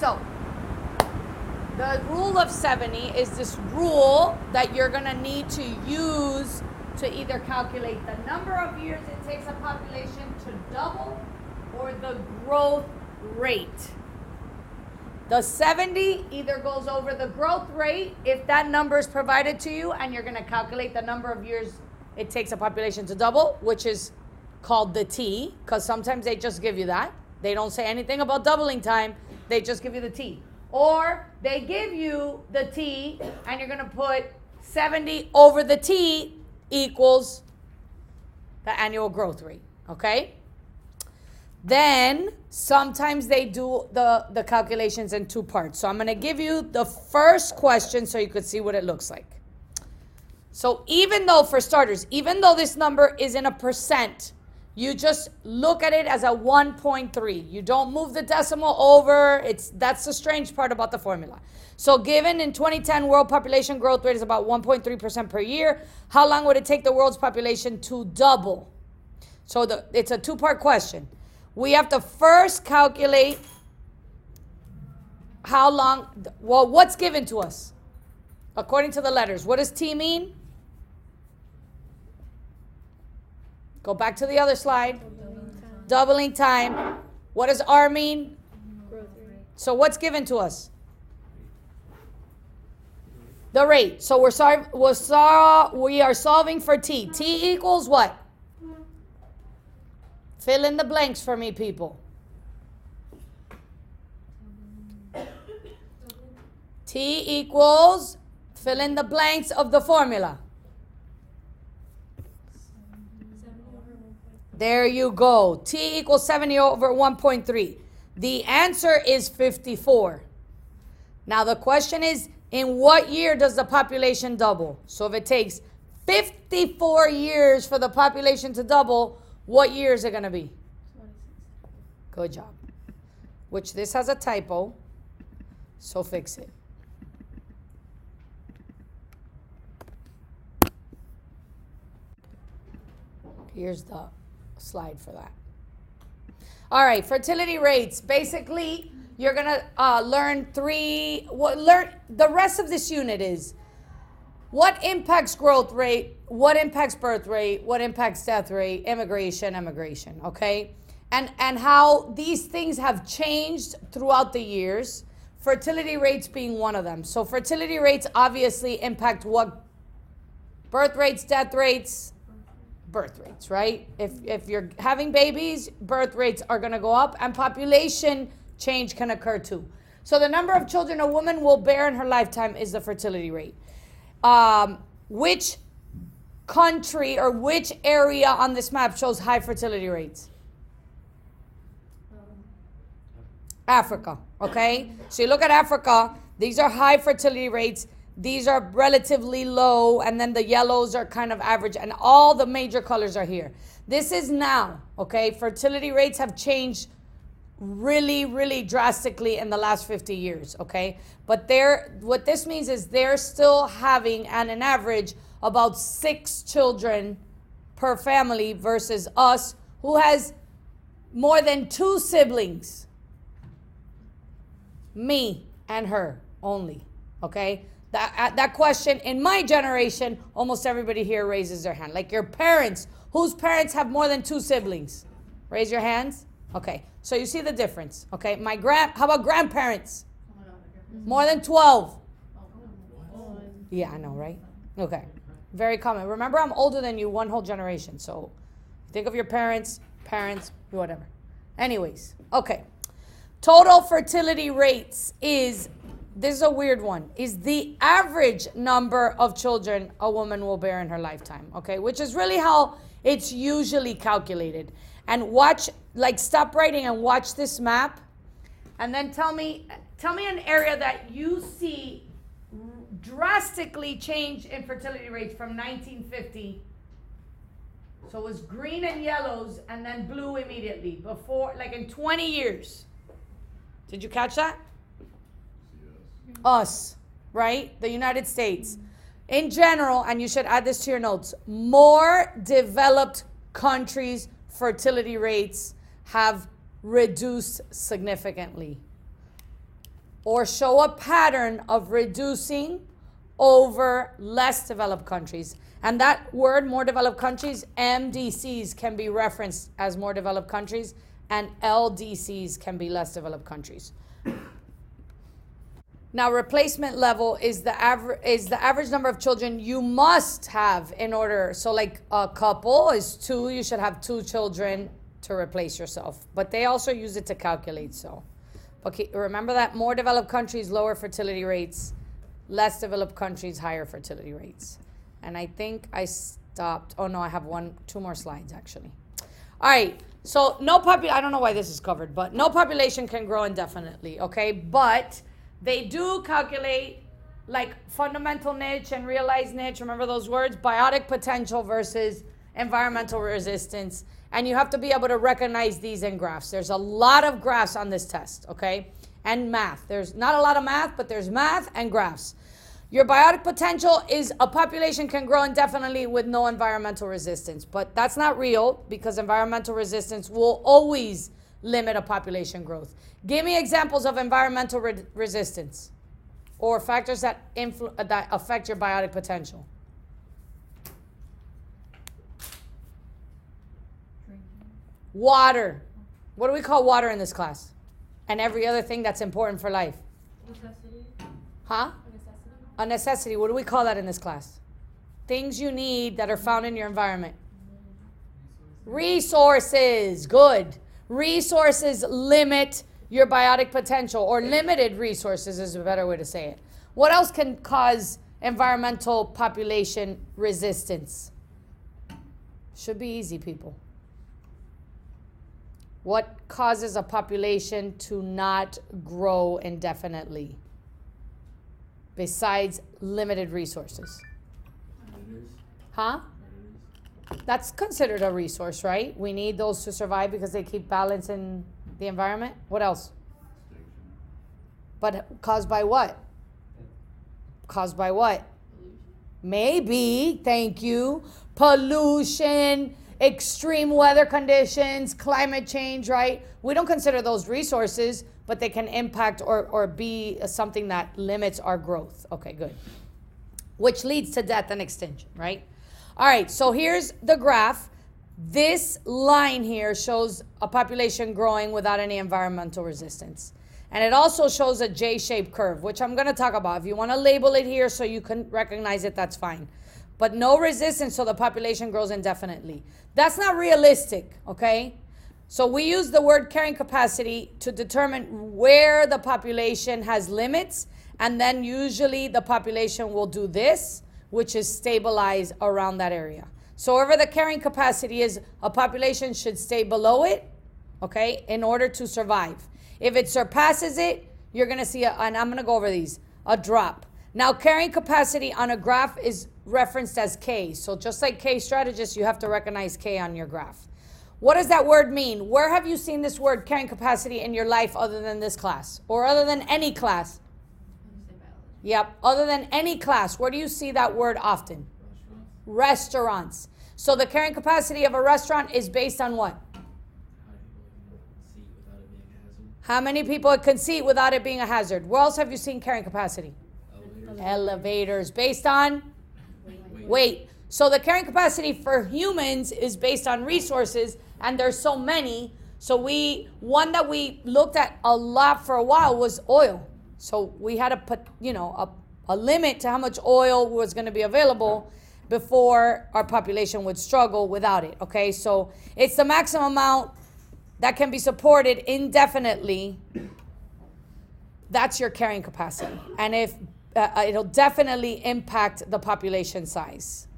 So, the rule of 70 is this rule that you're going to need to use to either calculate the number of years it takes a population to double or the growth rate. The 70 either goes over the growth rate if that number is provided to you and you're going to calculate the number of years it takes a population to double, which is called the T, because sometimes they just give you that. They don't say anything about doubling time. They just give you the T. Or they give you the T and you're going to put 70 over the T equals the annual growth rate, okay? Then sometimes they do the calculations in two parts. So I'm going to give you the first question so you could see what it looks like. So even though, for starters, even though this number is in a percent, you just look at it as a 1.3. You don't move the decimal over. That's the strange part about the formula. So given in 2010, world population growth rate is about 1.3% per year, how long would it take the world's population to double? So it's a two-part question. We have to first calculate how long, well, what's given to us? According to the letters, what does T mean? Go back to the other slide. Doubling time. What does R mean? Growth rate. So what's given to us? The rate. So we are solving for T. T equals what? Fill in the blanks for me, people. T equals, fill in the blanks of the formula. There you go. T equals 70 over 1.3. The answer is 54. Now the question is, in what year does the population double? So if it takes 54 years for the population to double, what year is it going to be? 26. Good job. Which this has a typo, so fix it. Here's the slide for that. All right, fertility rates. Basically, you're going to learn the rest of this unit is what impacts growth rate, what impacts birth rate, what impacts death rate, immigration, okay? And how these things have changed throughout the years, fertility rates being one of them. So fertility rates obviously impact what? Birth rates, death rates, birth rates, right? If you're having babies, birth rates are going to go up and population change can occur too. So the number of children a woman will bear in her lifetime is the fertility rate. Which country or which area on this map shows high fertility rates? Africa, okay? So you look at Africa, these are high fertility rates. These are relatively low, and then the yellows are kind of average, and all the major colors are here. This is now, okay? Fertility rates have changed really, really drastically in the last 50 years, okay? But what this means is they're still having, on an average, about 6 children per family versus us, who has more than 2 siblings. Me and her only, okay? That question, in my generation, almost everybody here raises their hand. Like your parents, whose parents have more than 2 siblings? Raise your hands. Okay, so you see the difference. Okay, how about grandparents? More than 12. Yeah, I know, right? Okay, very common. Remember, I'm older than you, one whole generation. So think of your parents, whatever. Anyways, okay. Total fertility rates this is a weird one, is the average number of children a woman will bear in her lifetime, okay? Which is really how it's usually calculated. And stop writing and watch this map, and then tell me an area that you see drastically change in fertility rates from 1950. So it was green and yellows and then blue immediately, before, like in 20 years. Did you catch that? Us, right? The United States. In general, and you should add this to your notes, more developed countries' fertility rates have reduced significantly. or show a pattern of reducing over less developed countries. And that word, more developed countries, MDCs can be referenced as more developed countries, and LDCs can be less developed countries. Now, replacement level is the average number of children you must have in order. So like a couple is 2, you should have 2 children to replace yourself. But they also use it to calculate, so. Okay, remember that more developed countries, lower fertility rates, less developed countries, higher fertility rates. And I think I stopped. Oh no, I have 2 more slides actually. All right, so I don't know why this is covered, but no population can grow indefinitely, okay? But they do calculate like fundamental niche and realized niche, remember those words? Biotic potential versus environmental resistance. And you have to be able to recognize these in graphs. There's a lot of graphs on this test, okay? And math. There's not a lot of math, but there's math and graphs. Your biotic potential is a population can grow indefinitely with no environmental resistance. But that's not real because environmental resistance will always limit a population growth. Give me examples of environmental resistance or factors that affect your biotic potential. Water. What do we call water in this class? And every other thing that's important for life. Necessity. Huh? A necessity. What do we call that in this class? Things you need that are found in your environment. Resources. Good. Resources limit your biotic potential, or limited resources is a better way to say it. What else can cause environmental population resistance? Should be easy, people. What causes a population to not grow indefinitely besides limited resources? Huh? That's considered a resource, right? We need those to survive because they keep balance in the environment. What else? But caused by what? Caused by what? Maybe, thank you. Pollution, extreme weather conditions, climate change, right? We don't consider those resources, but they can impact or be something that limits our growth. Okay, good. Which leads to death and extinction, right? All right, so here's the graph. This line here shows a population growing without any environmental resistance. And it also shows a J-shaped curve, which I'm going to talk about. If you want to label it here so you can recognize it, that's fine. But no resistance, so the population grows indefinitely. That's not realistic, okay? So we use the word carrying capacity to determine where the population has limits, and then usually the population will do this, which is stabilize around that area. So wherever the carrying capacity is, a population should stay below it, okay, in order to survive. If it surpasses it, you're going to see, and I'm going to go over these, a drop. Now, carrying capacity on a graph is referenced as K. So just like K strategist, you have to recognize K on your graph. What does that word mean? Where have you seen this word carrying capacity in your life other than this class? Or other than any class? Yep, other than any class. Where do you see that word often? Restaurants. So the carrying capacity of a restaurant is based on what? How many people can seat without it being a hazard? Where else have you seen carrying capacity? Elevators. Based on? Weight. So the carrying capacity for humans is based on resources, and there's so many. So one that we looked at a lot for a while was oil. So we had to put, a limit to how much oil was going to be available before our population would struggle without it, okay? So it's the maximum amount that can be supported indefinitely. That's your carrying capacity. And if it'll definitely impact the population size.